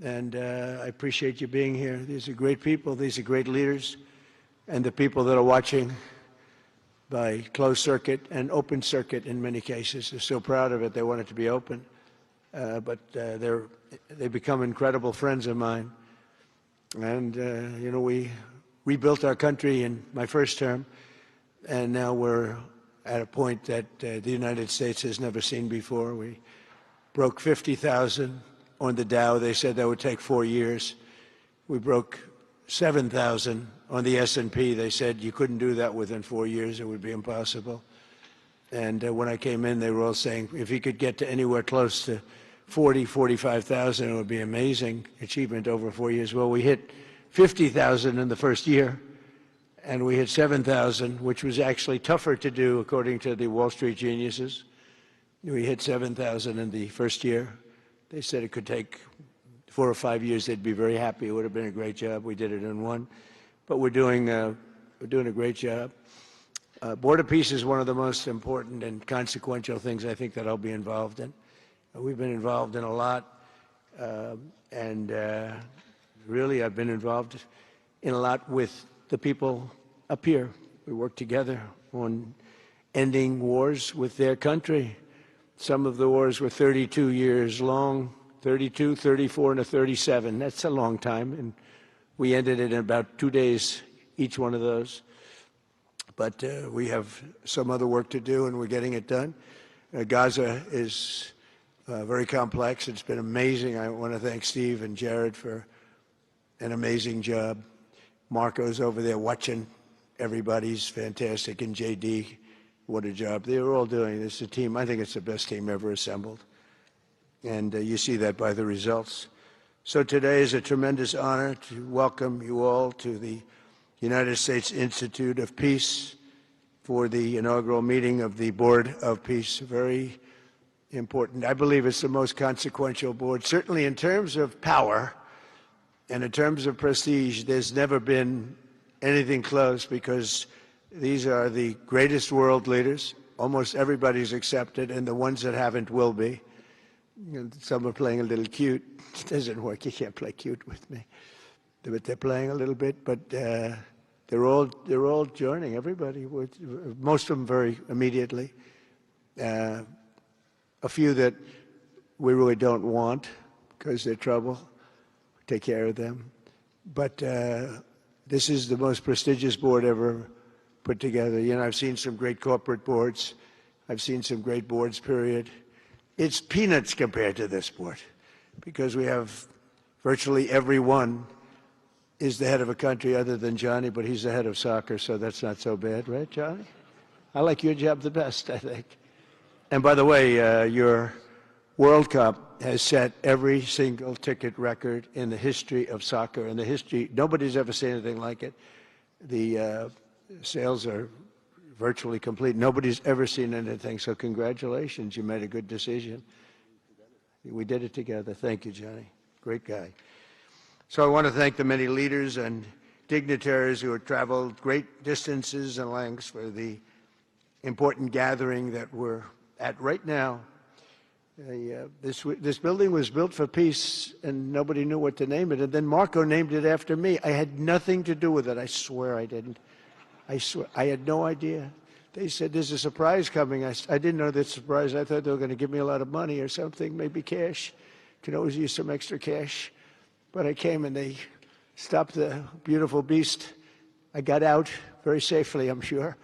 And I appreciate you being here. These are great people. These are great leaders. And the people that are watching by closed circuit and open circuit in many cases are so proud of it. They want it to be open. But they become incredible friends of mine. And, you know, we rebuilt our country in my first term, and now we're at a point that the United States has never seen before. We broke 50,000 on the Dow. They said that would take 4 years. We broke 7,000 on the S&P. They said you couldn't do that within 4 years. It would be impossible. And when I came in, they were all saying if he could get to anywhere close to 40, 45,000, it would be amazing achievement over 4 years. Well, we hit 50,000 in the first year, and we hit 7,000, which was actually tougher to do according to the Wall Street geniuses. We hit 7,000 in the first year. They said it could take 4 or 5 years. They'd be very happy. It would have been a great job. We did it in one, but we're doing a great job. Border peace is one of the most important and consequential things I think that I'll be involved in. We've been involved in a lot, and really I've been involved in a lot with the people up here. We work together on ending wars with their country. Some of the wars were 32 years long, 32, 34, and a 37. That's a long time, and we ended it in about 2 days, each one of those. But we have some other work to do, and we're getting it done. Gaza is very complex. It's been amazing. I want to thank Steve and Jared for an amazing job. Marco's over there watching. Everybody's fantastic. And JD, what a job. They're all doing. It's a team. I think it's the best team ever assembled. And you see that by the results. So today is a tremendous honor to welcome you all to the United States Institute of Peace for the inaugural meeting of the Board of Peace. Very important. I believe it's the most consequential board, certainly in terms of power and in terms of prestige. There's never been anything close, because these are the greatest world leaders. Almost everybody's accepted, and the ones that haven't will be. Some are playing a little cute. It doesn't work. You can't play cute with me. But they're playing a little bit. But they're all joining. Everybody, most of them very immediately. A few that we really don't want because they're trouble. Take care of them. But this is the most prestigious board ever put together. You know, I've seen some great corporate boards. I've seen some great boards, period. It's peanuts compared to this board, because we have virtually everyone is the head of a country other than Johnny, but he's the head of soccer, so that's not so bad, right, Johnny? I like your job the best, I think. And by the way, your World Cup has set every single ticket record in the history of soccer. In the history, nobody's ever seen anything like it. The sales are virtually complete. Nobody's ever seen anything, so congratulations. You made a good decision. We did it together. Thank you, Johnny. Great guy. So I want to thank the many leaders and dignitaries who have traveled great distances and lengths for the important gathering that we're at right now. This building was built for peace, and nobody knew what to name it. And then Marco named it after me. I had nothing to do with it. I swear I didn't. I swear. I had no idea. They said, there's a surprise coming. I didn't know that surprise. I thought they were going to give me a lot of money or something, maybe cash. Could always use some extra cash. But I came and they stopped the beautiful beast. I got out very safely, I'm sure,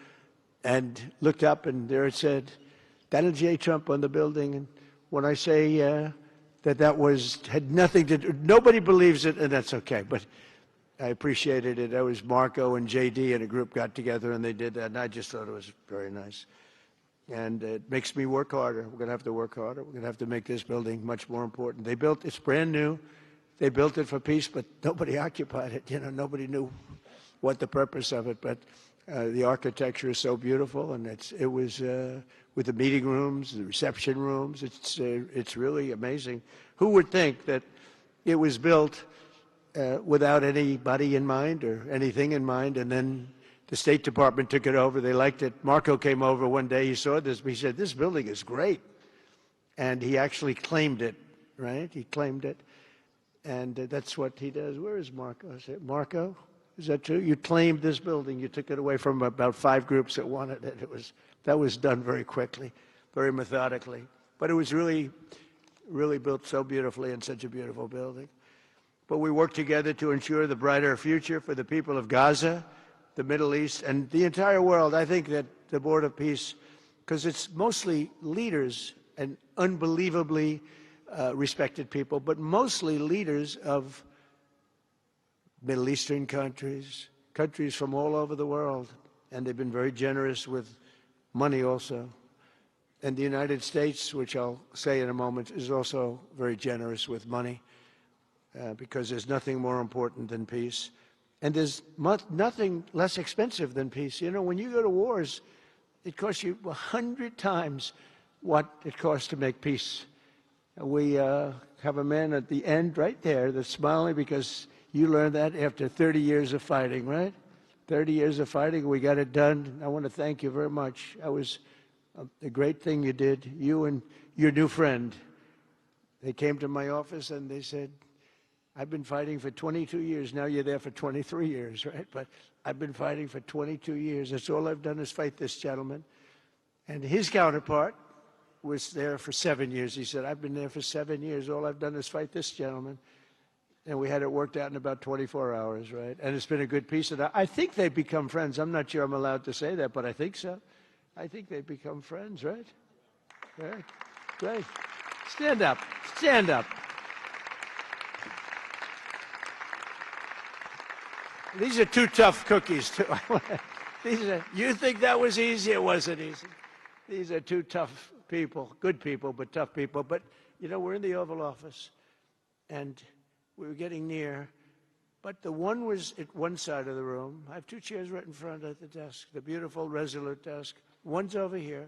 and looked up, and there it said, Donald J. Trump on the building. And when I say that had nothing to do, nobody believes it, and that's okay. But I appreciated it. That was Marco and JD and a group got together and they did that, and I just thought it was very nice. And it makes me work harder. We're going to have to work harder. We're going to have to make this building much more important. They built, it's brand new. They built it for peace, but nobody occupied it. You know, nobody knew what the purpose of it. But the architecture is so beautiful, and it was with the meeting rooms, the reception rooms. It's really amazing. Who would think that it was built without anybody in mind or anything in mind, and then the State Department took it over. They liked it. Marco came over one day. He saw this. He said, this building is great. And he actually claimed it, right? He claimed it. And that's what he does. Where is Marco? I said, Marco, is that true? You claimed this building. You took it away from about 5 groups that wanted it. That was done very quickly, very methodically. But it was really built so beautifully in such a beautiful building. But we worked together to ensure the brighter future for the people of Gaza, the Middle East, and the entire world. I think that the Board of Peace, because it's mostly leaders and unbelievably respected people, but mostly leaders of Middle Eastern countries, countries from all over the world, and they've been very generous with money also. And the United States, which I'll say in a moment, is also very generous with money because there's nothing more important than peace. And there's nothing less expensive than peace. You know, when you go to wars, it costs you 100 times what it costs to make peace. We have a man at the end right there that's smiling because you learned that after 30 years of fighting, right? 30 years of fighting, we got it done. I want to thank you very much. That was a great thing you did, you and your new friend. They came to my office and they said, I've been fighting for 22 years. Now you're there for 23 years, right? But I've been fighting for 22 years. That's all I've done is fight this gentleman. And his counterpart was there for 7 years. He said, I've been there for 7 years. All I've done is fight this gentleman. And we had it worked out in about 24 hours, right? And it's been a good peace. And I think they've become friends. I'm not sure I'm allowed to say that, but I think so. I think they've become friends, right? Right. Great. Stand up. Stand up. These are 2 tough cookies, too. You think that was easy? It wasn't easy. These are 2 tough people, good people, but tough people. But, you know, we're in the Oval Office, and we were getting near. But the one was at one side of the room. I have 2 chairs right in front of the desk, the beautiful, resolute desk. One's over here.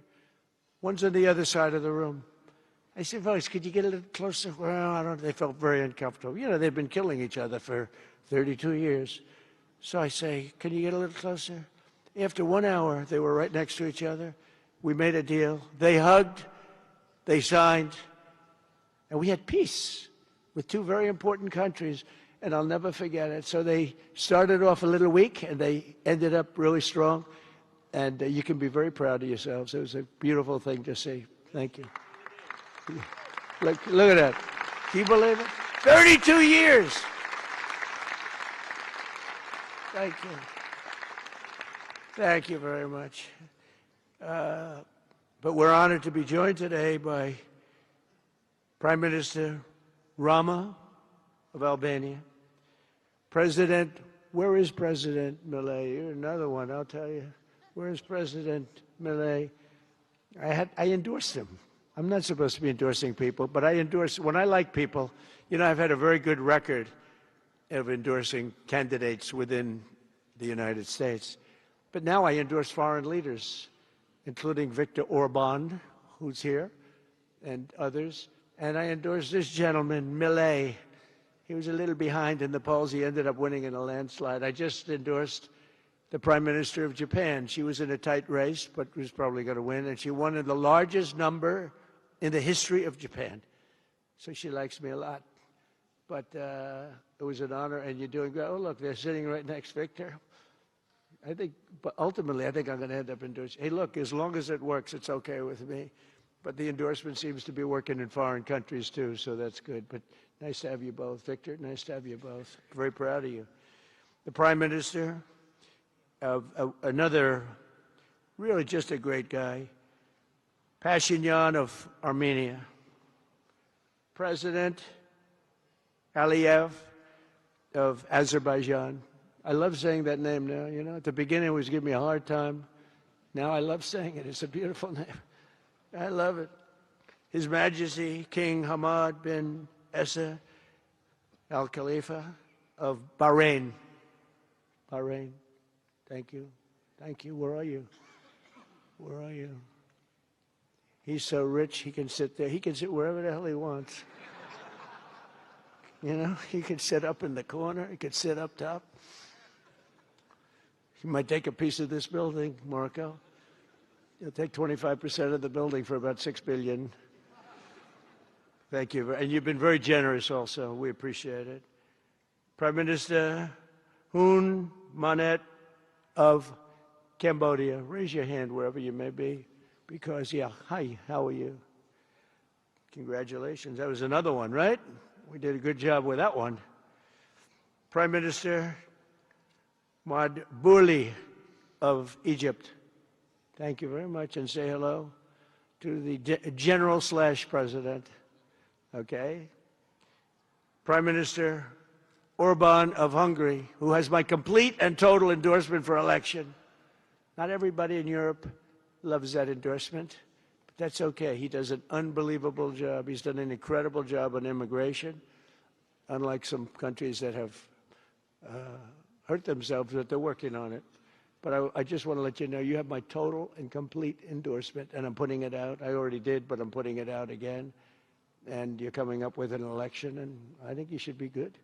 One's on the other side of the room. I said, folks, could you get a little closer? Well, I don't know. They felt very uncomfortable. You know, they've been killing each other for 32 years. So I say, can you get a little closer? After 1 hour, they were right next to each other. We made a deal. They hugged, they signed, and we had peace with 2 very important countries, and I'll never forget it. So they started off a little weak, and they ended up really strong, and you can be very proud of yourselves. It was a beautiful thing to see. Thank you. Look at that. Can you believe it? 32 years. Thank you. Thank you very much. But we're honored to be joined today by Prime Minister Rama of Albania. President, where is President Milei? You're another one, I'll tell you. Where is President Milei? I endorsed him. I'm not supposed to be endorsing people, but I endorse, when I like people, you know, I've had a very good record of endorsing candidates within the United States. But now I endorse foreign leaders, including Viktor Orban, who's here, and others. And I endorse this gentleman, Milei. He was a little behind in the polls. He ended up winning in a landslide. I just endorsed the Prime Minister of Japan. She was in a tight race, but was probably going to win. And she won in the largest number in the history of Japan. So she likes me a lot. But it was an honor, and you're doing great. Oh, look, they're sitting right next, Victor. I think, but ultimately, I think I'm going to end up endorsing. Hey, look, as long as it works, it's okay with me. But the endorsement seems to be working in foreign countries, too, so that's good. But nice to have you both. Victor, nice to have you both. Very proud of you. The Prime Minister of another, really just a great guy, Pashinyan of Armenia. President Aliyev of Azerbaijan. I love saying that name now, you know. At the beginning, it was giving me a hard time. Now I love saying it. It's a beautiful name. I love it. His Majesty King Hamad bin Isa Al Khalifa of Bahrain. Bahrain. Thank you. Thank you. Where are you? Where are you? He's so rich, he can sit there. He can sit wherever the hell he wants. You know, he could sit up in the corner. He could sit up top. He might take a piece of this building, Marco. He'll take 25% of the building for about $6 billion. Thank you. And you've been very generous also. We appreciate it. Prime Minister Hun Manet of Cambodia. Raise your hand wherever you may be, because, yeah, hi, how are you? Congratulations. That was another one, right? We did a good job with that one. Prime Minister Madbouli of Egypt. Thank you very much, and say hello to the General/President. Okay? Prime Minister Orban of Hungary, who has my complete and total endorsement for election. Not everybody in Europe loves that endorsement, but that's okay. He does an unbelievable job. He's done an incredible job on immigration, unlike some countries that have hurt themselves, but they're working on it. But I just want to let you know, you have my total and complete endorsement, and I'm putting it out. I already did, but I'm putting it out again. And you're coming up with an election, and I think you should be good.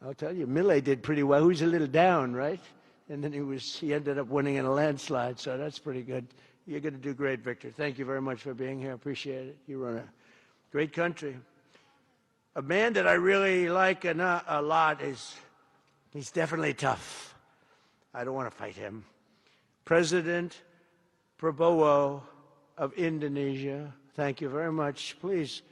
I'll tell you, Millet did pretty well. He was a little down, right? And then he ended up winning in a landslide, so that's pretty good. You're going to do great, Victor. Thank you very much for being here. Appreciate it. You run a great country. A man that I really like a lot he's definitely tough. I don't want to fight him. President Prabowo of Indonesia. Thank you very much. Please,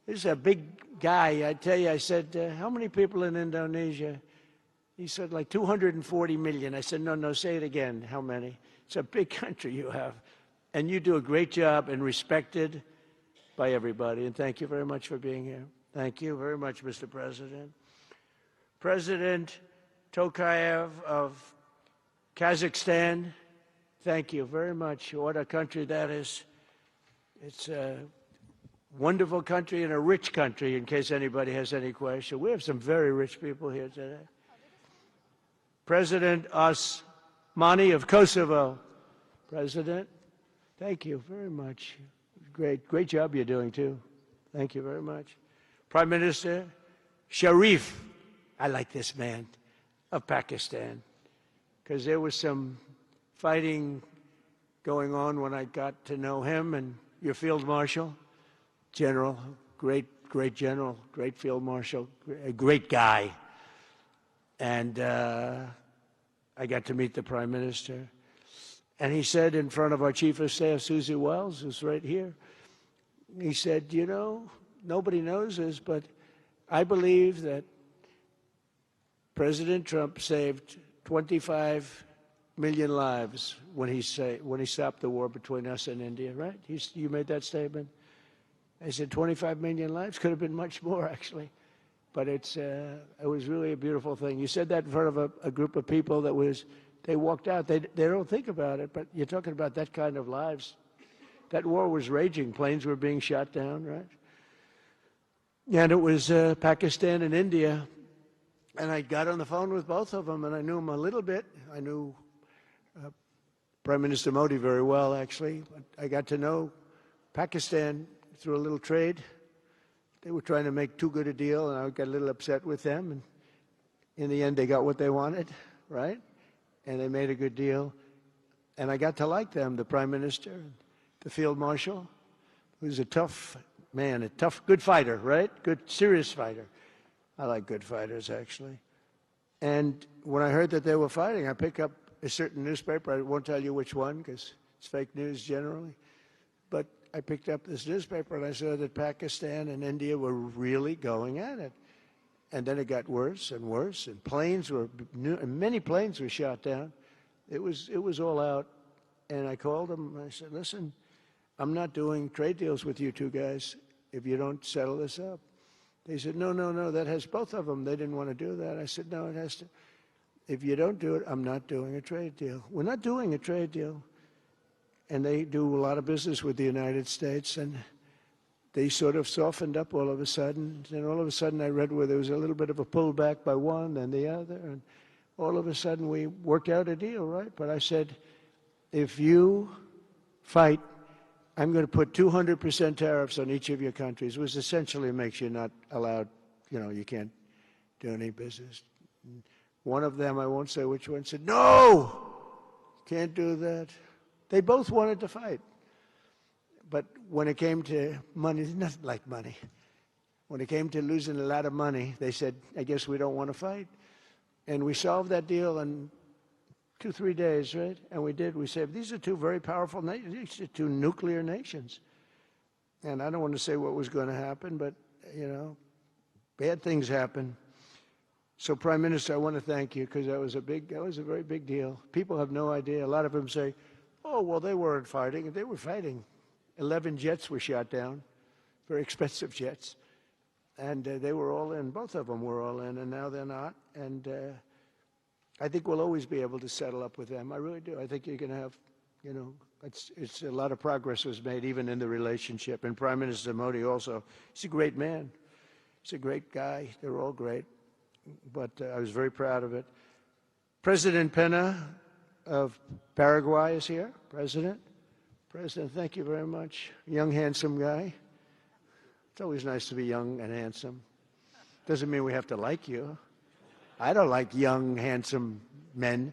this is a big guy. I tell you, I said, how many people in Indonesia? He said, like 240 million. I said, no, say it again. How many? It's a big country you have. And you do a great job and respected by everybody. And thank you very much for being here. Thank you very much, Mr. President. President Tokayev of Kazakhstan, thank you very much. What a country that is. It's a wonderful country and a rich country, in case anybody has any question. We have some very rich people here today. President Osmani of Kosovo. President, thank you very much. Great job you're doing, too. Thank you very much. Prime Minister Sharif, I like this man, of Pakistan, because there was some fighting going on when I got to know him, and your Field Marshal, General, great General, great Field Marshal, a great guy. And I got to meet the Prime Minister. And he said in front of our Chief of Staff, Susie Wells, who's right here, he said, you know, nobody knows this, but I believe that President Trump saved 25 million lives when he stopped the war between us and India, right? You made that statement? I said 25 million lives? Could have been much more, actually. But it was really a beautiful thing. You said that in front of a group of people they walked out. They don't think about it, but you're talking about that kind of lives. That war was raging. Planes were being shot down, right? And it was Pakistan and India. And I got on the phone with both of them, and I knew them a little bit. I knew Prime Minister Modi very well, actually. I got to know Pakistan through a little trade. They were trying to make too good a deal, and I got a little upset with them. And in the end, they got what they wanted, right? And they made a good deal. And I got to like them, the Prime Minister, the Field Marshal, who's a tough man, a tough, good fighter, right? Good, serious fighter. I like good fighters, actually. And when I heard that they were fighting, I picked up a certain newspaper. I won't tell you which one, because it's fake news generally. But I picked up this newspaper, and I saw that Pakistan and India were really going at it. And then it got worse and worse, and many planes were shot down. It was all out. And I called them, and I said, listen, I'm not doing trade deals with you two guys if you don't settle this up. They said, no, that has both of them. They didn't want to do that. I said, no, it has to. If you don't do it, I'm not doing a trade deal. We're not doing a trade deal. And they do a lot of business with the United States, and they sort of softened up all of a sudden. And all of a sudden I read where there was a little bit of a pullback by one and the other, and all of a sudden we worked out a deal, right? But I said, if you fight, I'm going to put 200% tariffs on each of your countries, which essentially makes you not allowed, you can't do any business. One of them, I won't say which one, said, no, can't do that. They both wanted to fight. But when it came to money, it's nothing like money. When it came to losing a lot of money, they said, I guess we don't want to fight. And we solved that deal in 2-3 days, right? And we did. We said, these are two very powerful nations, these are two nuclear nations. And I don't want to say what was going to happen, but, you know, bad things happen. So, Prime Minister, I want to thank you, because that was a very big deal. People have no idea. A lot of them say, oh, well, they weren't fighting. They were fighting. 11 jets were shot down, very expensive jets. And they were all in. Both of them were all in, and now they're not. And I think we'll always be able to settle up with them. I really do. I think you're going to have, you know, it's a lot of progress was made even in the relationship. And Prime Minister Modi also, he's a great man. He's a great guy. They're all great. But I was very proud of it. President Pena of Paraguay is here. President, thank you very much. Young, handsome guy. It's always nice to be young and handsome. Doesn't mean we have to like you. I don't like young, handsome men.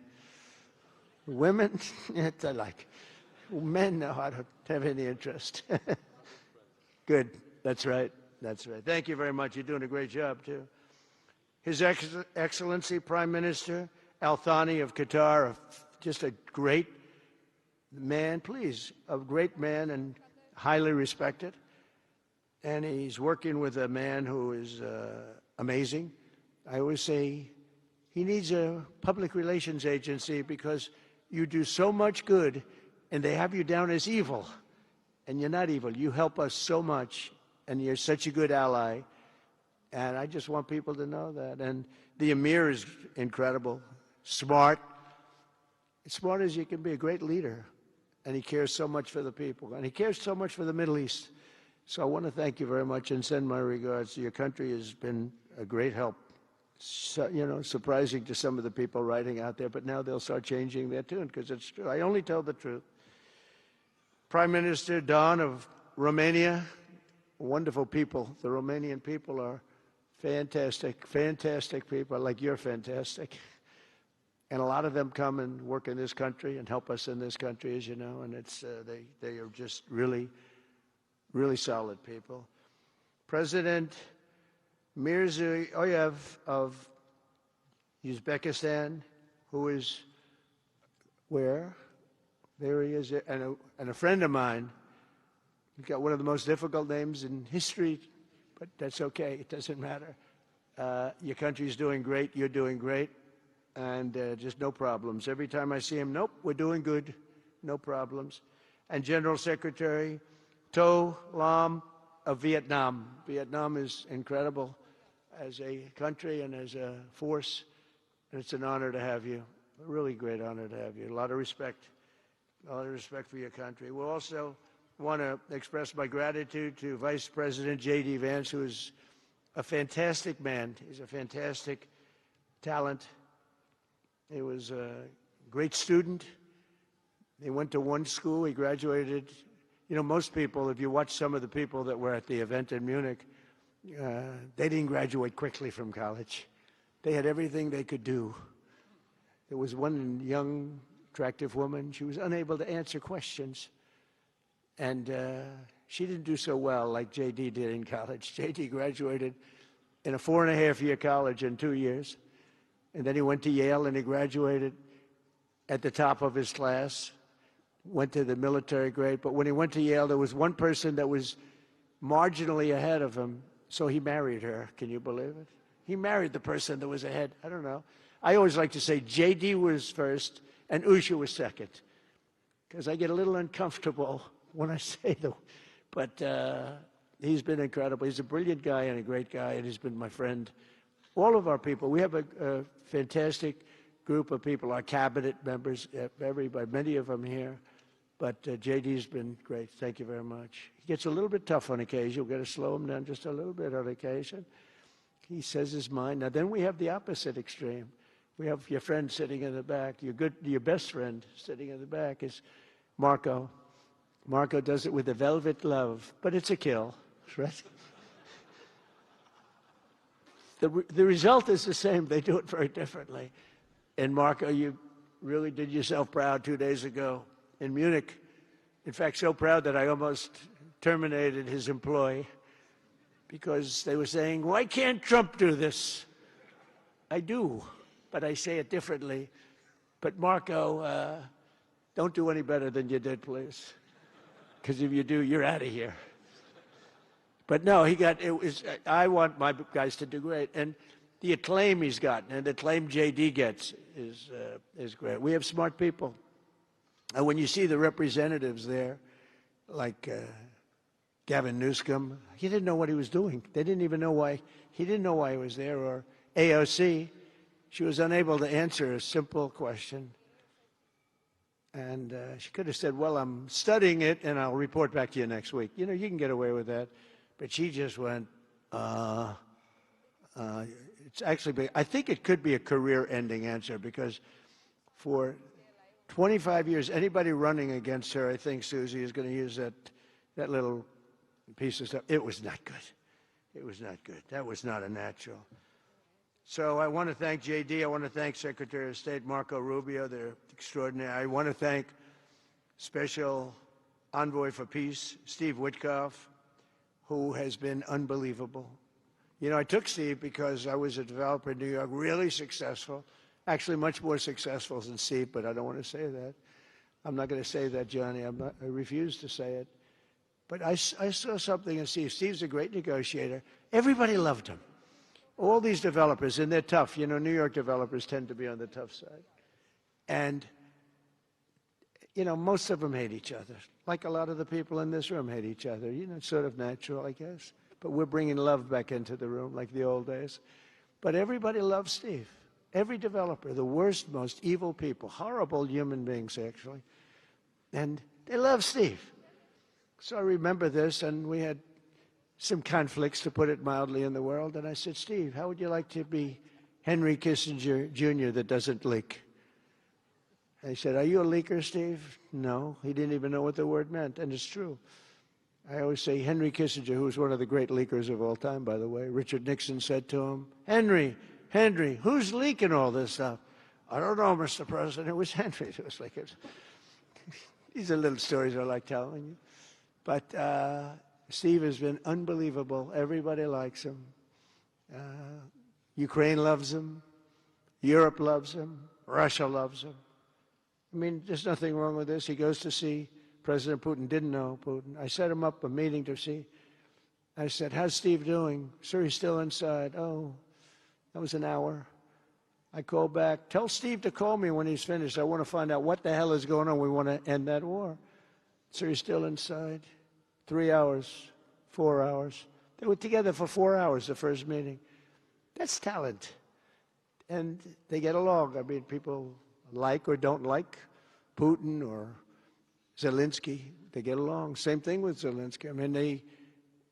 Women, I like. Men, no, I don't have any interest. Good. That's right. That's right. Thank you very much. You're doing a great job, too. His Excellency Prime Minister Al Thani of Qatar, just a great man, please, a great man and highly respected. And he's working with a man who is amazing. I always say he needs a public relations agency because you do so much good and they have you down as evil. And you're not evil. You help us so much and you're such a good ally. And I just want people to know that. And the Emir is incredible, smart, as smart as you can be, a great leader. And he cares so much for the people. And he cares so much for the Middle East. So I want to thank you very much and send my regards. Your country has been a great help. So, you know, surprising to some of the people writing out there, but now they'll start changing their tune because it's true. I only tell the truth. Prime Minister Dawn of Romania, wonderful people. The Romanian people are fantastic, fantastic people, like you're fantastic. And a lot of them come and work in this country and help us in this country, as you know, and it's they are just really solid people. President Mirziyoyev of Uzbekistan, who is where? There he is, and a friend of mine. He's got one of the most difficult names in history, but that's okay. It doesn't matter. Your country's doing great. You're doing great, and just no problems. Every time I see him, nope, we're doing good, no problems. And General Secretary To Lam of Vietnam. Vietnam is incredible as a country and as a force, and it's an honor to have you. A really great honor to have you. A lot of respect for your country. We'll also want to express my gratitude to Vice President J.D. Vance, who is a fantastic man. He's a fantastic talent. He was a great student. He went to one school. He graduated. You know, most people, if you watch some of the people that were at the event in Munich, they didn't graduate quickly from college. They had everything they could do. There was one young, attractive woman. She was unable to answer questions. And she didn't do so well like J.D. did in college. J.D. graduated in a 4.5-year college in 2 years. And then he went to Yale and he graduated at the top of his class, went to the military grade. But when he went to Yale, there was one person that was marginally ahead of him, so he married her. Can you believe it? He married the person that was ahead. I don't know. I always like to say J.D. was first and Usha was second, because I get a little uncomfortable when I say them. But he's been incredible. He's a brilliant guy and a great guy, and he's been my friend. All of our people, we have a fantastic group of people, our cabinet members, everybody, many of them here. But J.D.'s been great. Thank you very much. He gets a little bit tough on occasion. We've got to slow him down just a little bit on occasion. He says his mind. Now, then we have the opposite extreme. We have your friend sitting in the back. Your best friend sitting in the back is Marco. Marco does it with a velvet love, but it's a kill, right? The result is the same. They do it very differently. And Marco, you really did yourself proud 2 days ago in Munich. In fact, so proud that I almost terminated his employ because they were saying, why can't Trump do this? I do, but I say it differently. But Marco, don't do any better than you did, please. Because if you do, you're out of here. But no, I want my guys to do great. And the acclaim he's gotten and the acclaim JD gets is great. We have smart people. And when you see the representatives there, like Gavin Newsom, he didn't know what he was doing. They didn't even know why. He didn't know why he was there. Or AOC, she was unable to answer a simple question. And she could have said, well, I'm studying it, and I'll report back to you next week. You know, you can get away with that. But she just went, it's actually, I think it could be a career-ending answer, because for 25 years, anybody running against her, I think Susie is going to use that little piece of stuff. It was not good. It was not good. That was not a natural. So I want to thank JD. I want to thank Secretary of State Marco Rubio. They're extraordinary. I want to thank Special Envoy for Peace, Steve Witkoff, who has been unbelievable. You know, I took Steve because I was a developer in New York, really successful, actually much more successful than Steve, but I don't want to say that. I'm not going to say that, Johnny. I refuse to say it. But I saw something in Steve. Steve's a great negotiator. Everybody loved him. All these developers, and they're tough. You know, New York developers tend to be on the tough side. And, you know, most of them hate each other. Like a lot of the people in this room hate each other. You know, it's sort of natural, I guess. But we're bringing love back into the room like the old days. But everybody loves Steve. Every developer, the worst, most evil people, horrible human beings, actually. And they love Steve. So I remember this, and we had some conflicts, to put it mildly, in the world. And I said, Steve, how would you like to be Henry Kissinger Jr. that doesn't leak? And he said, are you a leaker, Steve? No. He didn't even know what the word meant, and it's true. I always say Henry Kissinger, who was one of the great leakers of all time, by the way, Richard Nixon said to him, Henry, who's leaking all this stuff? I don't know, Mr. President. It was Henry. It was like it. These are little stories I like telling you. But Steve has been unbelievable. Everybody likes him. Ukraine loves him. Europe loves him. Russia loves him. I mean, there's nothing wrong with this. He goes to see President Putin. Didn't know Putin. I set him up a meeting to see. I said, how's Steve doing? Sir, he's still inside. Oh, that was an hour. I called back. Tell Steve to call me when he's finished. I want to find out what the hell is going on. We want to end that war. Sir, he's still inside. 3 hours, 4 hours. They were together for 4 hours, the first meeting. That's talent. And they get along. I mean, people like or don't like Putin or Zelensky. They get along. Same thing with Zelensky. I mean,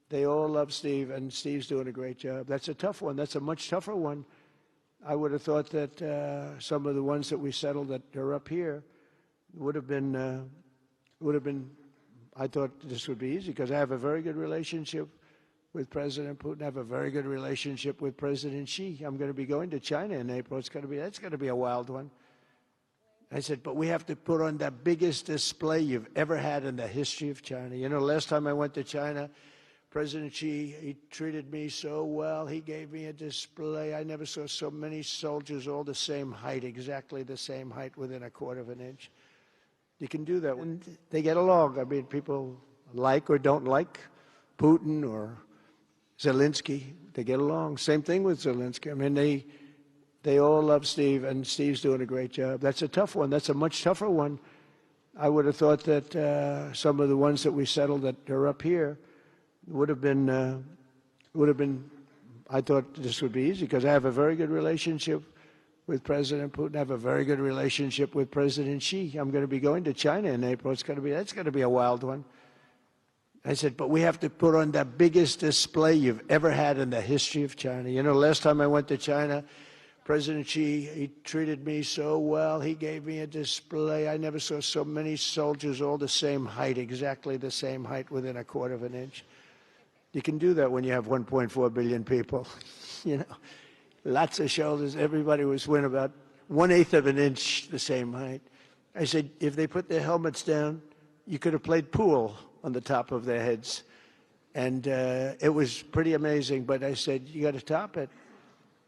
they all love Steve, and Steve's doing a great job. That's a tough one. That's a much tougher one. I would have thought that some of the ones that we settled that are up here would have been, I thought this would be easy, because I have a very good relationship with President Putin. I have a very good relationship with President Xi. I'm going to be going to China in April. That's going to be a wild one. I said, but we have to put on the biggest display you've ever had in the history of China. You know, last time I went to China, President Xi, he treated me so well. He gave me a display. I never saw so many soldiers all the same height, exactly the same height, within a quarter of an inch. You can do that when they get along. I mean, people like or don't like Putin or Zelensky. They get along. Same thing with Zelensky. I mean, they all love Steve, and Steve's doing a great job. That's a tough one. That's a much tougher one. I would have thought that some of the ones that we settled that are up here would have been, I thought this would be easy, because I have a very good relationship with President Putin. I have a very good relationship with President Xi. I'm going to be going to China in April. That's going to be a wild one. I said, but we have to put on the biggest display you've ever had in the history of China. You know, last time I went to China, President Xi, he treated me so well. He gave me a display. I never saw so many soldiers all the same height, exactly the same height, within a quarter of an inch. You can do that when you have 1.4 billion people. You know, lots of shoulders. Everybody was within about 1/8 of an inch the same height. I said, if they put their helmets down, you could have played pool on the top of their heads. And it was pretty amazing. But I said, you got to top it.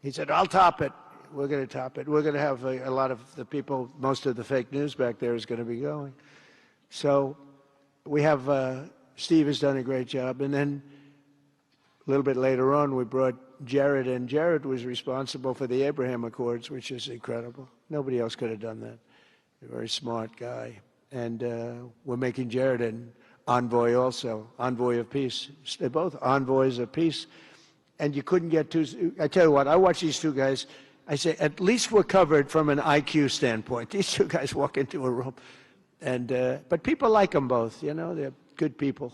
He said, I'll top it. We're going to top it. We're going to have a lot of the people, most of the fake news back there is going to be going. So we have, Steve has done a great job. And then a little bit later on, we brought Jared in. Jared was responsible for the Abraham Accords, which is incredible. Nobody else could have done that. A very smart guy. And we're making Jared an envoy also, envoy of peace. They're both envoys of peace. And you couldn't get two. I tell you what, I watch these two guys. I say, at least we're covered from an IQ standpoint. These two guys walk into a room. And but people like them both, you know. They're good people.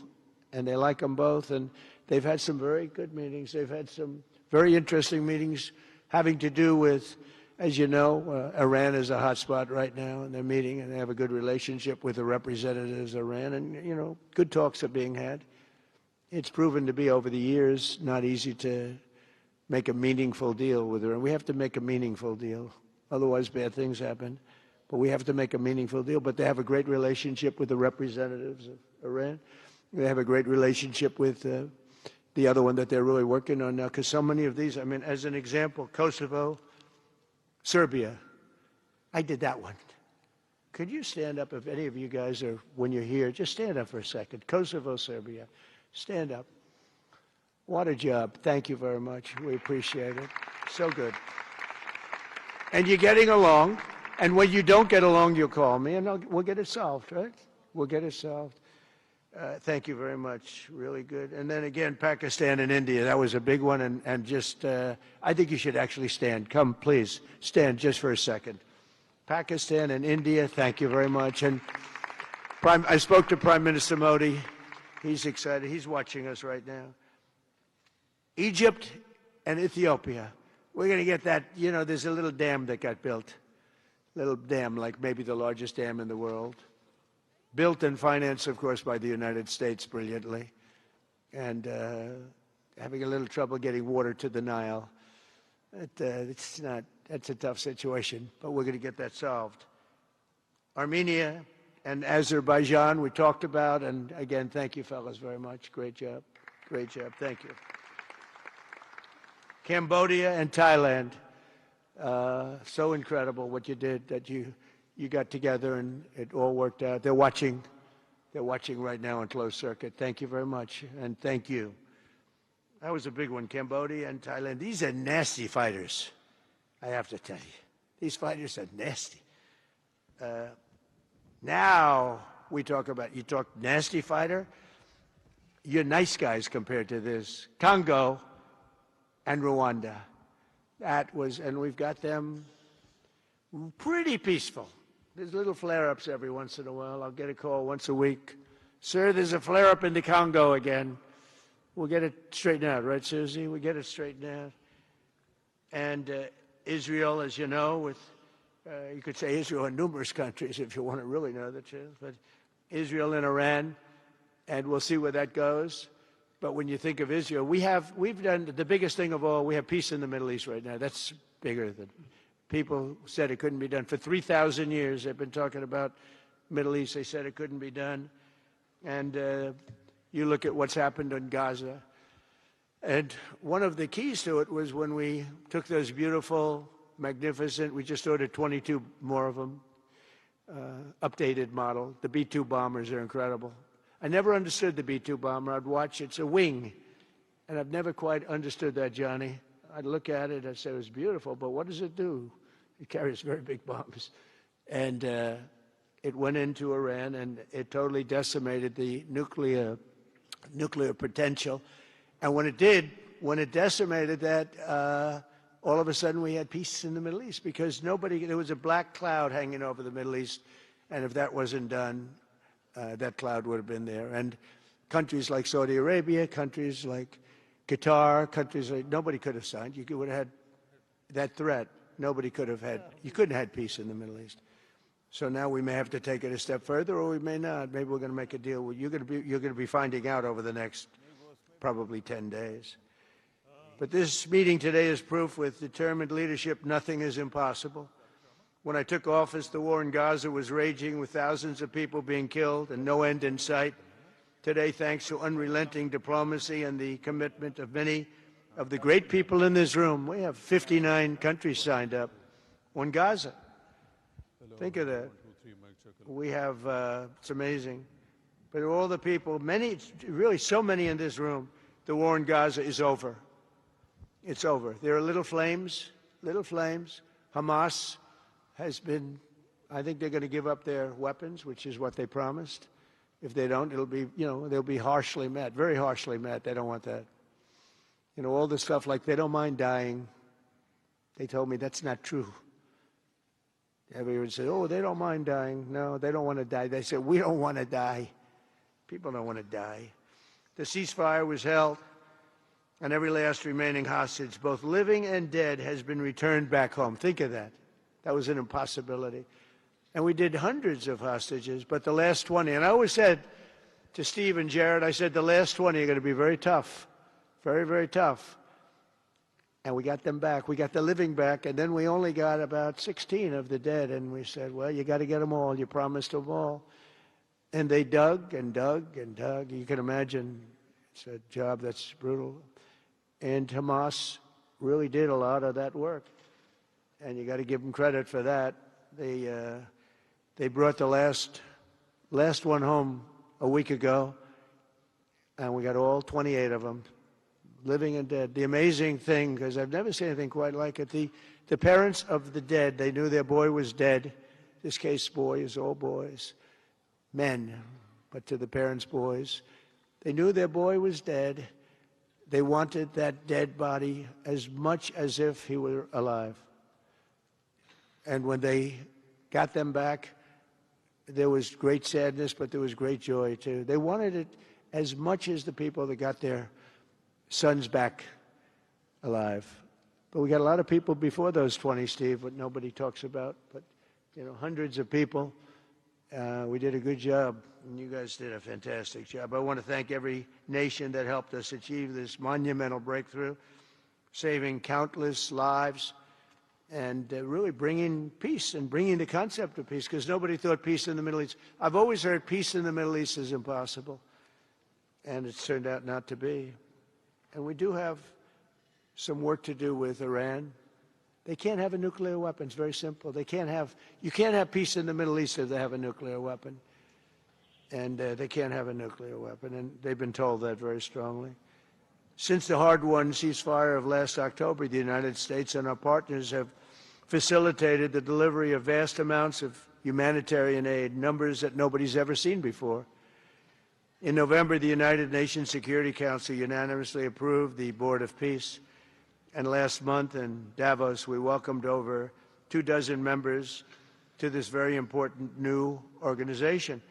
And they like them both. And they've had some very good meetings. They've had some very interesting meetings having to do with, as you know, Iran is a hot spot right now, and they're meeting, and they have a good relationship with the representatives of Iran, and, you know, good talks are being had. It's proven to be, over the years, not easy to make a meaningful deal with Iran. We have to make a meaningful deal. Otherwise, bad things happen. But we have to make a meaningful deal. But they have a great relationship with the representatives of Iran. They have a great relationship with the other one that they're really working on now, because so many of these, I mean, as an example, Kosovo, Serbia. I did that one. Could you stand up, if any of you guys are, when you're here, just stand up for a second. Kosovo, Serbia. Stand up. What a job. Thank you very much. We appreciate it. So good. And you're getting along. And when you don't get along, you'll call me, and we'll get it solved, right? We'll get it solved. Thank you very much. Really good. And then again, Pakistan and India. That was a big one. And just, I think you should actually stand. Come, please. Stand just for a second. Pakistan and India, thank you very much. And I spoke to Prime Minister Modi. He's excited. He's watching us right now. Egypt and Ethiopia. We're going to get that. You know, there's a little dam that got built. Little dam, like maybe the largest dam in the world. Built and financed, of course, by the United States brilliantly, and having a little trouble getting water to the Nile. It's not, that's a tough situation, but we're going to get that solved. Armenia and Azerbaijan, we talked about, and again, thank you, fellas, very much. Great job. Great job. Thank you. Cambodia and Thailand. So incredible what you did, that you got together and it all worked out. They're watching right now on closed circuit. Thank you very much, and thank you. That was a big one, Cambodia and Thailand. These are nasty fighters, I have to tell you. These fighters are nasty. Now we talk about, you talk nasty fighter, you're nice guys compared to this. Congo and Rwanda. That was, and we've got them pretty peaceful. There's little flare-ups every once in a while. I'll get a call once a week. Sir, there's a flare-up in the Congo again. We'll get it straightened out, right, Susie? We'll get it straightened out. And Israel, as you know, with, you could say Israel in numerous countries if you want to really know the truth, but Israel and Iran, and we'll see where that goes. But when you think of Israel, we've done the biggest thing of all. We have peace in the Middle East right now. That's bigger than... People said it couldn't be done. For 3,000 years, they've been talking about Middle East. They said it couldn't be done. And you look at what's happened in Gaza. And one of the keys to it was when we took those beautiful, magnificent, we just ordered 22 more of them, updated model. The B-2 bombers are incredible. I never understood the B-2 bomber. I'd watch, it's a wing. And I've never quite understood that, Johnny. I'd look at it, I'd say it was beautiful, but what does it do? It carries very big bombs. And it went into Iran, and it totally decimated the nuclear potential. And when it did, when it decimated that, all of a sudden we had peace in the Middle East, because there was a black cloud hanging over the Middle East, and if that wasn't done, that cloud would have been there. And countries like Saudi Arabia, countries like Qatar, countries like, nobody could have signed. You would have had that threat. Nobody could have had, you couldn't have had peace in the Middle East. So now we may have to take it a step further, or we may not. Maybe we're going to make a deal. You're going to be finding out over the next probably 10 days. But this meeting today is proof with determined leadership, nothing is impossible. When I took office, the war in Gaza was raging with thousands of people being killed and no end in sight. Today, thanks to unrelenting diplomacy and the commitment of many of the great people in this room, we have 59 countries signed up on Gaza. Think of that. We have, it's amazing. But all the people, many, really so many in this room, the war in Gaza is over. It's over. There are little flames, little flames. Hamas has been, I think they're going to give up their weapons, which is what they promised. If they don't, it'll be, they'll be harshly met, very harshly met. They don't want that. All the stuff like they don't mind dying. They told me that's not true. Everyone said, oh, they don't mind dying. No, they don't want to die. They said, we don't want to die. People don't want to die. The ceasefire was held, and every last remaining hostage, both living and dead, has been returned back home. Think of that. That was an impossibility. And we did hundreds of hostages, but the last 20, and I always said to Steve and Jared, I said, the last 20 are going to be very tough, very, very tough. And we got them back. We got the living back, and then we only got about 16 of the dead, and we said, well, you got to get them all. You promised them all. And they dug and dug and dug. You can imagine it's a job that's brutal. And Hamas really did a lot of that work. And you got to give them credit for that. They brought the last one home a week ago, and we got all 28 of them, living and dead. The amazing thing, because I've never seen anything quite like it, the parents of the dead, they knew their boy was dead. This case, boys, all boys, men, but to the parents' boys. They knew their boy was dead. They wanted that dead body as much as if he were alive. And when they got them back, there was great sadness, but there was great joy, too. They wanted it as much as the people that got their sons back alive. But we got a lot of people before those 20, Steve, what nobody talks about. But, hundreds of people. We did a good job, and you guys did a fantastic job. I want to thank every nation that helped us achieve this monumental breakthrough, saving countless lives, and really bringing peace and bringing the concept of peace, because nobody thought peace in the Middle East. I've always heard peace in the Middle East is impossible, and it's turned out not to be. And we do have some work to do with Iran. They can't have a nuclear weapon. It's very simple. You can't have peace in the Middle East if they have a nuclear weapon. And they can't have a nuclear weapon, and they've been told that very strongly. Since the hard-won ceasefire of last October, the United States and our partners have facilitated the delivery of vast amounts of humanitarian aid, numbers that nobody's ever seen before. In November, the United Nations Security Council unanimously approved the Board of Peace. And last month in Davos, we welcomed over 24 members to this very important new organization.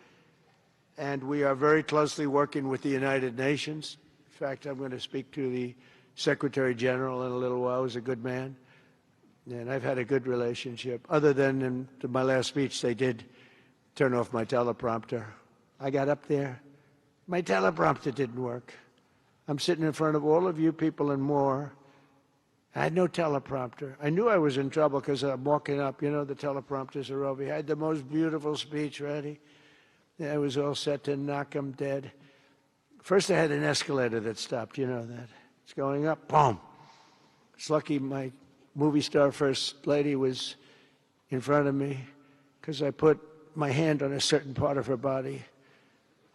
And we are very closely working with the United Nations. In fact, I'm going to speak to the Secretary General in a little while. He's a good man. And I've had a good relationship. Other than in my last speech, they did turn off my teleprompter. I got up there. My teleprompter didn't work. I'm sitting in front of all of you people and more. I had no teleprompter. I knew I was in trouble because I'm walking up. The teleprompters are over here. I had the most beautiful speech ready. I was all set to knock them dead. First, I had an escalator that stopped. You know that. It's going up. Boom. It's lucky my movie star first lady was in front of me because I put my hand on a certain part of her body,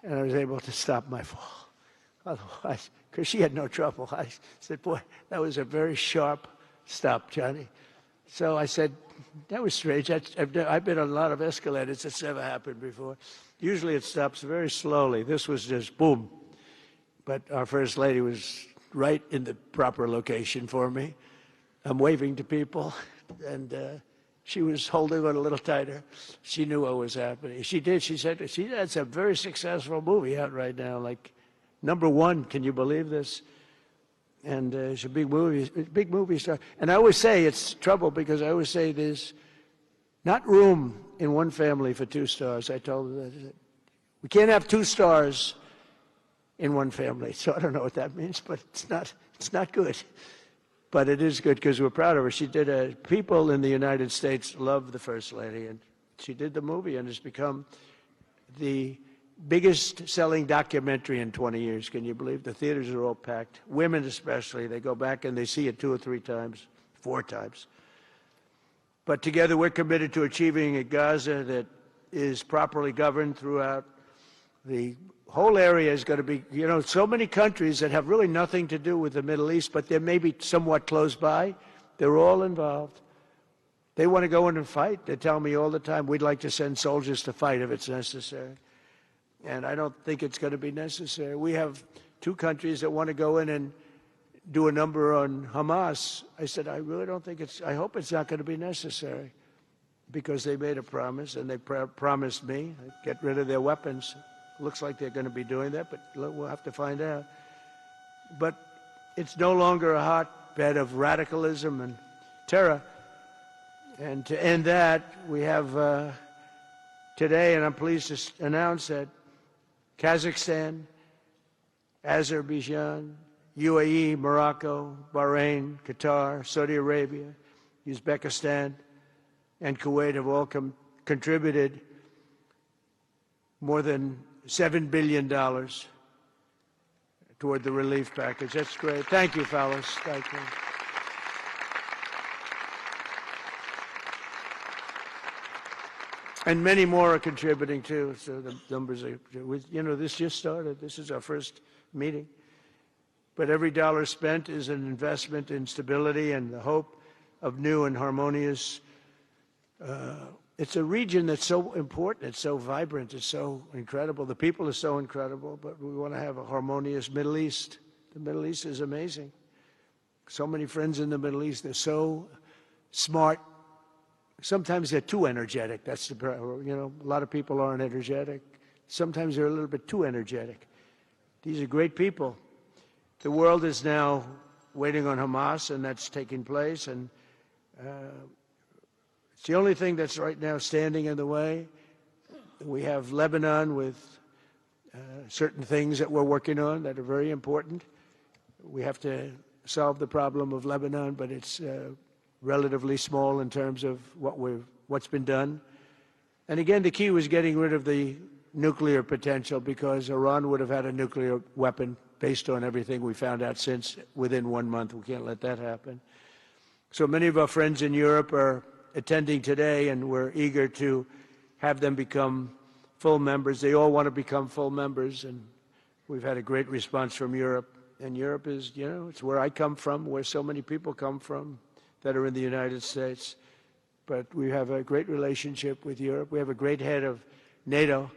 and I was able to stop my fall. Otherwise, because she had no trouble. I said, boy, that was a very sharp stop, Johnny. So I said, that was strange. I've been on a lot of escalators. It's never happened before. Usually it stops very slowly. This was just boom. But our First Lady was right in the proper location for me. I'm waving to people, and she was holding on a little tighter. She knew what was happening. She did. She said, that's a very successful movie out right now, like #1. Can you believe this? And it's a big movie star. And I always say it's trouble because I always say there's not room in one family for 2 stars. I told her that. We can't have 2 stars in one family. So I don't know what that means, but it's not good. but it is good because we're proud of her. She did a, people in the United States love the First Lady, and she did the movie, and it's become the biggest selling documentary in 20 years. Can you believe? The theaters are all packed. Women especially, they go back and they see it 2 or 3 times, 4 times. But together we're committed to achieving a Gaza that is properly governed throughout. The whole area is going to be, you know, so many countries that have really nothing to do with the Middle East, but they're maybe somewhat close by. They're all involved. They want to go in and fight. They tell me all the time, we'd like to send soldiers to fight if it's necessary. And I don't think it's going to be necessary. We have 2 countries that want to go in and do a number on Hamas. I said, I really don't think it's, I hope it's not going to be necessary, because they made a promise, and they promised me get rid of their weapons. Looks like they're going to be doing that, but we'll have to find out. But it's no longer a hotbed of radicalism and terror. And to end that, we have today, and I'm pleased to announce that Kazakhstan, Azerbaijan, UAE, Morocco, Bahrain, Qatar, Saudi Arabia, Uzbekistan, and Kuwait have all contributed more than $7 billion toward the relief package. That's great. Thank you, fellas. Thank you. And many more are contributing too, so the numbers are, you know, this just started. This is our first meeting. But every dollar spent is an investment in stability and the hope of new and harmonious. It's a region that's so important, it's so vibrant, it's so incredible. The people are so incredible, but we want to have a harmonious Middle East. The Middle East is amazing. So many friends in the Middle East, they're so smart. Sometimes they're too energetic. That's the, you know, a lot of people aren't energetic. Sometimes they're a little bit too energetic. These are great people. The world is now waiting on Hamas, and that's taking place, and it's the only thing that's right now standing in the way. We have Lebanon with certain things that we're working on that are very important. We have to solve the problem of Lebanon, but it's relatively small in terms of what's been done. And again, the key was getting rid of the nuclear potential, because Iran would have had a nuclear weapon based on everything we found out since within 1 month. We can't let that happen. So many of our friends in Europe are attending today, and we're eager to have them become full members. They all want to become full members, and we've had a great response from Europe. And Europe is, you know, it's where I come from, where so many people come from that are in the United States. But we have a great relationship with Europe. We have a great head of NATO.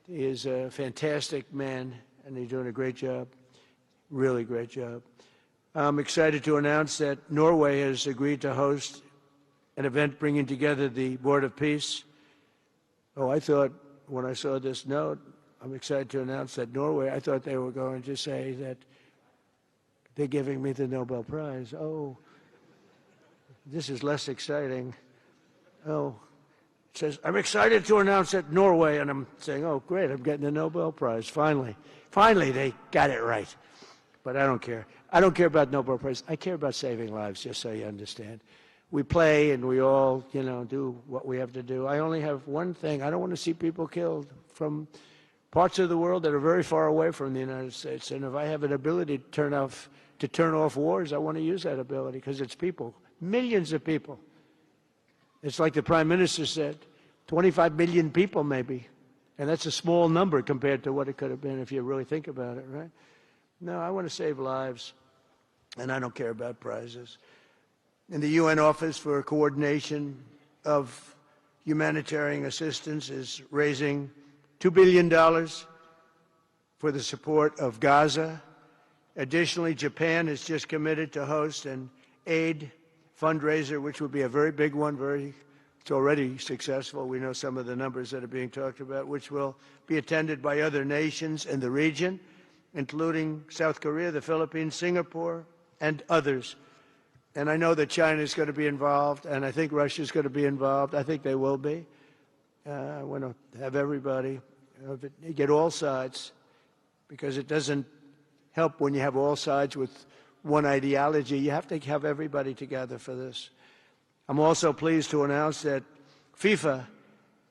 He is a fantastic man, and he's doing a great job, really great job. I'm excited to announce that Norway has agreed to host an event bringing together the Board of Peace. Oh, I thought when I saw this note, I'm excited to announce that Norway, I thought they were going to say that they're giving me the Nobel Prize. Oh, this is less exciting. Oh, it says, I'm excited to announce that Norway, and I'm saying, oh, great, I'm getting the Nobel Prize, finally. Finally, they got it right. But I don't care. I don't care about Nobel Prize. I care about saving lives, just so you understand. We play and we all, you know, do what we have to do. I only have one thing. I don't want to see people killed from parts of the world that are very far away from the United States. And if I have an ability to turn off wars, I want to use that ability, because it's people, millions of people. It's like the Prime Minister said, 25 million people maybe. And that's a small number compared to what it could have been if you really think about it, right? No, I want to save lives, and I don't care about prizes. And the UN Office for Coordination of Humanitarian Assistance is raising $2 billion for the support of Gaza. Additionally, Japan has just committed to host an aid fundraiser, which would be a very big one. It's already successful. We know some of the numbers that are being talked about, which will be attended by other nations in the region, including South Korea, the Philippines, Singapore, and others. And I know that China is going to be involved, and I think Russia is going to be involved. I think they will be. I want to have everybody, get all sides, because it doesn't help when you have all sides with one ideology. You have to have everybody together for this. I'm also pleased to announce that FIFA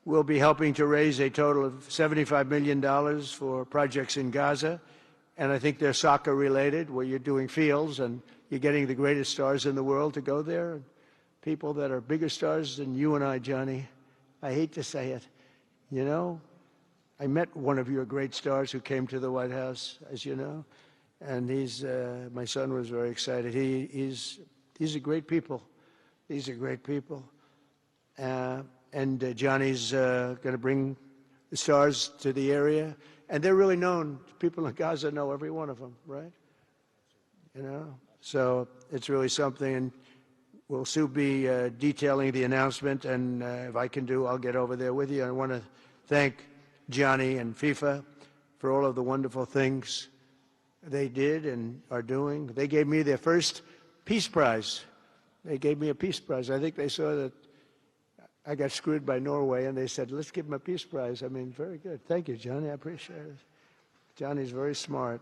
will be helping to raise a total of $75 million for projects in Gaza. And I think they're soccer related, where you're doing fields and you're getting the greatest stars in the world to go there. And people that are bigger stars than you and I, Johnny. I hate to say it. You know, I met one of your great stars who came to the White House, as you know. And my son was very excited. These are great people. These are great people. And Johnny's going to bring the stars to the area. And they're really known. People in Gaza know every one of them, right? You know? So it's really something. And we'll soon be detailing the announcement. And if I can I'll get over there with you. I want to thank Johnny and FIFA for all of the wonderful things they did and are doing. They gave me their first Peace Prize. They gave me a Peace Prize. I think they saw that I got screwed by Norway, and they said, let's give him a Peace Prize. I mean, very good. Thank you, Johnny. I appreciate it. Johnny's very smart.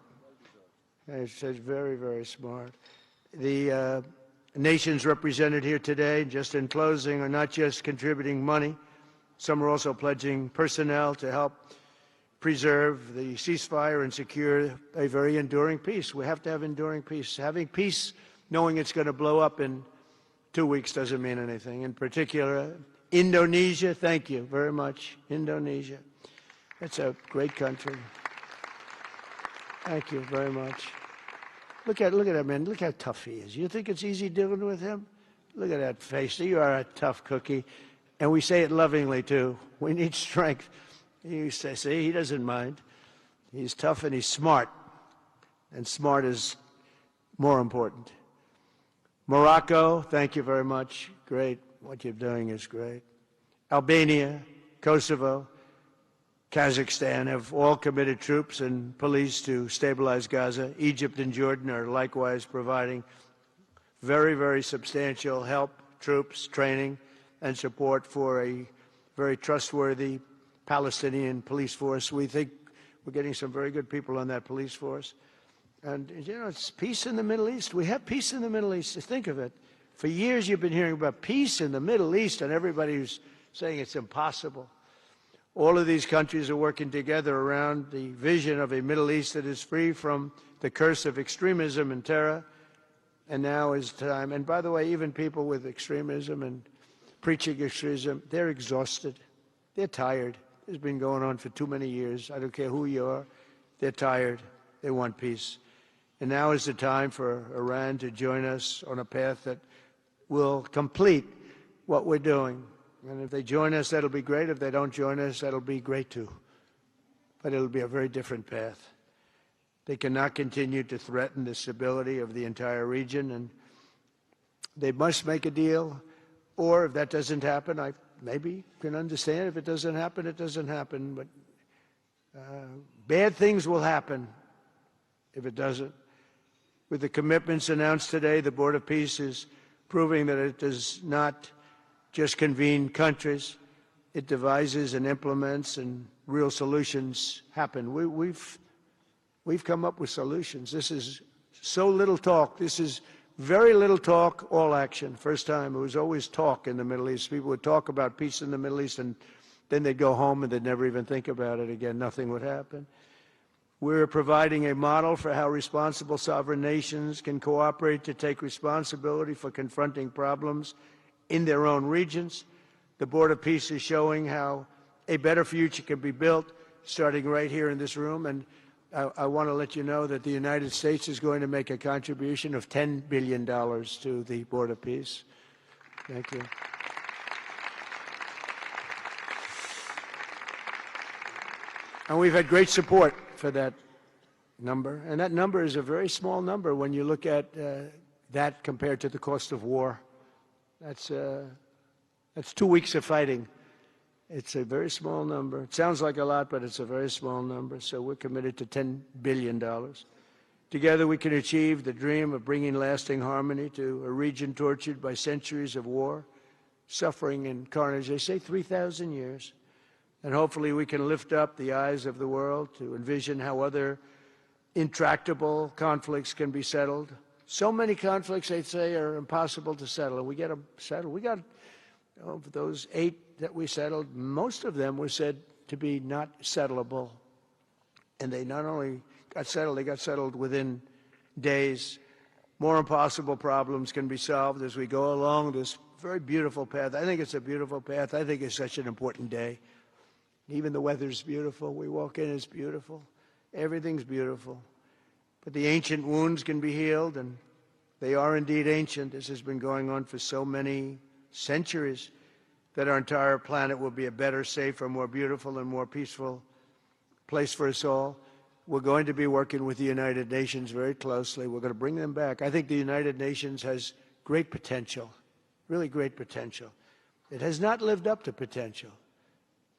He's very, very smart. The nations represented here today, just in closing, are not just contributing money. Some are also pledging personnel to help preserve the ceasefire and secure a very enduring peace. We have to have enduring peace. Having peace, knowing it's going to blow up in 2 weeks, doesn't mean anything. In particular, Indonesia, thank you very much. Indonesia. It's a great country. Thank you very much. Look at that man. Look how tough he is. You think it's easy dealing with him? Look at that face. You are a tough cookie. And we say it lovingly, too. We need strength. You say, see, he doesn't mind. He's tough and he's smart. And smart is more important. Morocco, thank you very much. Great. What you're doing is great. Albania, Kosovo, Kazakhstan have all committed troops and police to stabilize Gaza. Egypt and Jordan are likewise providing very, very substantial help, troops, training, and support for a very trustworthy Palestinian police force. We think we're getting some very good people on that police force. And, you know, it's peace in the Middle East. We have peace in the Middle East. Think of it. For years you've been hearing about peace in the Middle East, and everybody's saying it's impossible. All of these countries are working together around the vision of a Middle East that is free from the curse of extremism and terror. And now is time. And by the way, even people with extremism and preaching extremism, they're exhausted. They're tired. It's been going on for too many years. I don't care who you are. They're tired. They want peace. And now is the time for Iran to join us on a path that will complete what we're doing. And if they join us, that'll be great. If they don't join us, that'll be great too. But it'll be a very different path. They cannot continue to threaten the stability of the entire region, and they must make a deal. Or if that doesn't happen, I maybe can understand. If it doesn't happen, it doesn't happen. But bad things will happen if it doesn't. With the commitments announced today, the Board of Peace is proving that it does not just convene countries. It devises and implements, and real solutions happen. We've come up with solutions. This is so little talk. This is very little talk, all action. First time, it was always talk in the Middle East. People would talk about peace in the Middle East, and then they'd go home and they'd never even think about it again. Nothing would happen. We're providing a model for how responsible sovereign nations can cooperate to take responsibility for confronting problems in their own regions. The Board of Peace is showing how a better future can be built, starting right here in this room. And I want to let you know that the United States is going to make a contribution of $10 billion to the Board of Peace. Thank you. And we've had great support for that number. And that number is a very small number when you look at that compared to the cost of war. That's 2 weeks of fighting. It's a very small number. It sounds like a lot, but it's a very small number. So we're committed to $10 billion. Together we can achieve the dream of bringing lasting harmony to a region tortured by centuries of war, suffering, and carnage. They say 3,000 years. And hopefully we can lift up the eyes of the world to envision how other intractable conflicts can be settled So many conflicts, they say, are impossible to settle, and we get them settled. We got, of those 8 that we settled, most of them were said to be not settleable. And they not only got settled, they got settled within days. More impossible problems can be solved as we go along this very beautiful path. I think it's a beautiful path. I think it's such an important day. Even the weather's beautiful. We walk in, it's beautiful. Everything's beautiful. But the ancient wounds can be healed, and they are indeed ancient. This has been going on for so many centuries that our entire planet will be a better, safer, more beautiful, and more peaceful place for us all. We're going to be working with the United Nations very closely. We're going to bring them back. I think the United Nations has great potential, really great potential. It has not lived up to potential.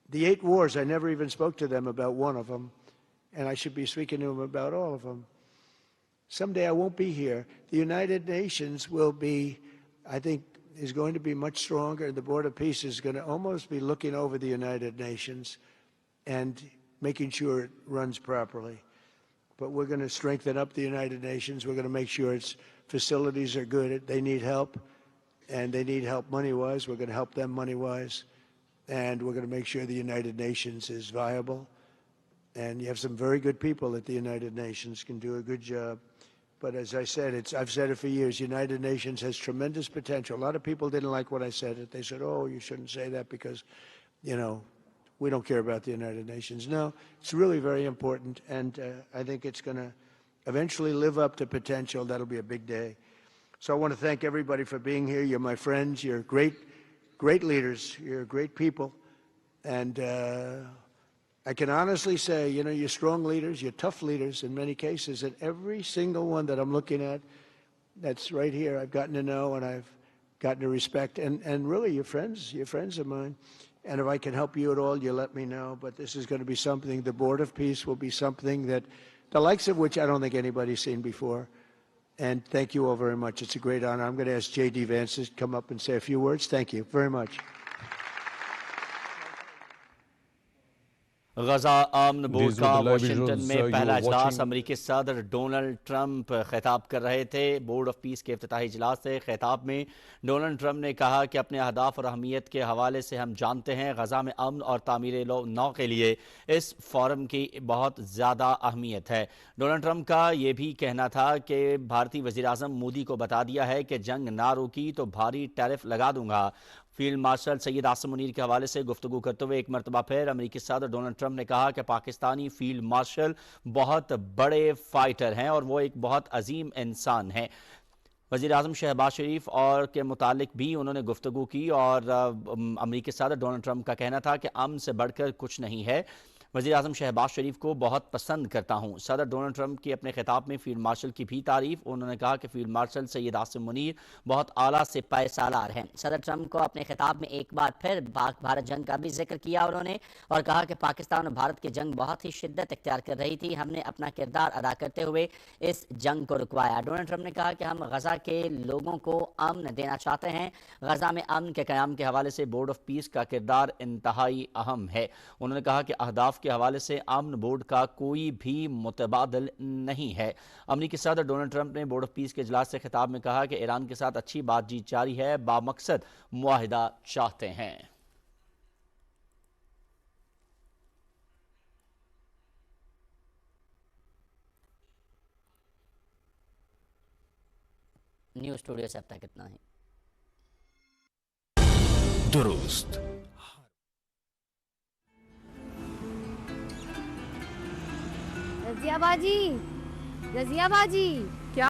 The 8 wars, I never even spoke to them about one of them, and I should be speaking to them about all of them. Someday I won't be here. The United Nations will be, I think, is going to be much stronger. The Board of Peace is going to almost be looking over the United Nations and making sure it runs properly. But we're going to strengthen up the United Nations. We're going to make sure its facilities are good. They need help, and they need help money-wise. We're going to help them money-wise. And we're going to make sure the United Nations is viable. And you have some very good people at the United Nations, can do a good job. But as I said, I've said it for years, United Nations has tremendous potential. A lot of people didn't like what I said. They said, oh, you shouldn't say that because, you know, we don't care about the United Nations. No, it's really very important, and I think it's going to eventually live up to potential. That'll be a big day. So I want to thank everybody for being here. You're my friends. You're great leaders. You're great people. And I can honestly say, you know, you're strong leaders, you're tough leaders in many cases, and every single one that I'm looking at that's right here, I've gotten to know and I've gotten to respect, and really you're friends of mine. And if I can help you at all, you let me know. But this is going to be something, the Board of Peace will be something that, the likes of which I don't think anybody's seen before. And thank you all very much. It's a great honor. I'm going to ask J.D. Vance to come up and say a few words. Thank you very much. Gaza Aman board का Washington में पहला इजलास अमेरिकी सदर Donald Trump खिताब कर रहे थे। बोर्ड ऑफ पीस के इफ्तिताही इजलास से खिताब में डोनाल्ड ट्रंप ने कहा कि अपने अहदाफ और अहमियत के हवाले से हम जानते हैं गजा में अमन और तामीर नौ के लिए इस फोरम की बहुत ज़्यादा अहमियत है। डोनाल्ड ट्रंप का ये भी कहना था कि भारतीय वज़ीर आज़म मोदी को बता दिया है कि जंग ना रुकी तो भारी टैरिफ लगा दूंगा। फील्ड मार्शल सैयद आसिम मुनीर के हवाले से गुफ्तगू करते हुए एक मरतबा फिर अमेरिकी सदर डोनाल्ड ट्रंप ने कहा कि पाकिस्तानी फील्ड मार्शल बहुत बड़े फाइटर हैं और वो एक बहुत अजीम इंसान हैं। वज़ीर आज़म शहबाज शरीफ और के मुतालिक भी उन्होंने गुफ्तगू की और अमेरिकी सदर डोनाल्ड ट्रंप का कहना था कि अमन से बढ़कर कुछ नहीं है। वज़ीर आज़म शहबाज शरीफ को बहुत पसंद करता हूँ। सदर डोनाल्ड ट्रंप की अपने खिताब में फील्ड मार्शल की भी तारीफ। उन्होंने कहा कि फील्ड मार्शल सैयद आसिम मुनीर बहुत आला सिपाह सालार हैं। सदर ट्रंप को अपने खिताब में एक बार फिर भारत जंग का भी जिक्र किया उन्होंने और कहा कि पाकिस्तान और भारत की जंग बहुत ही शिद्दत इख्तियार कर रही थी। हमने अपना किरदार अदा करते हुए इस जंग को रुकवाया। डोनाल्ड ट्रंप ने कहा कि हम गजा के लोगों को अमन देना चाहते हैं। गजा में अमन के क़याम के हवाले से बोर्ड ऑफ पीस का किरदार इंतहाई अहम है। उन्होंने कहा कि अहदाफ के हवाले से अमन बोर्ड का कोई भी मुतबादिल नहीं है। अमेरिकी सदर डोनाल्ड ट्रंप ने बोर्ड ऑफ पीस के इजलास से खिताब में कहा कि ईरान के साथ अच्छी बातचीत जारी है, बामकसद मुआहिदा चाहते हैं। न्यूज़ स्टूडियो से अब तक इतना ही। दुरुस्त रजिया बाजी, रजिया बाजी।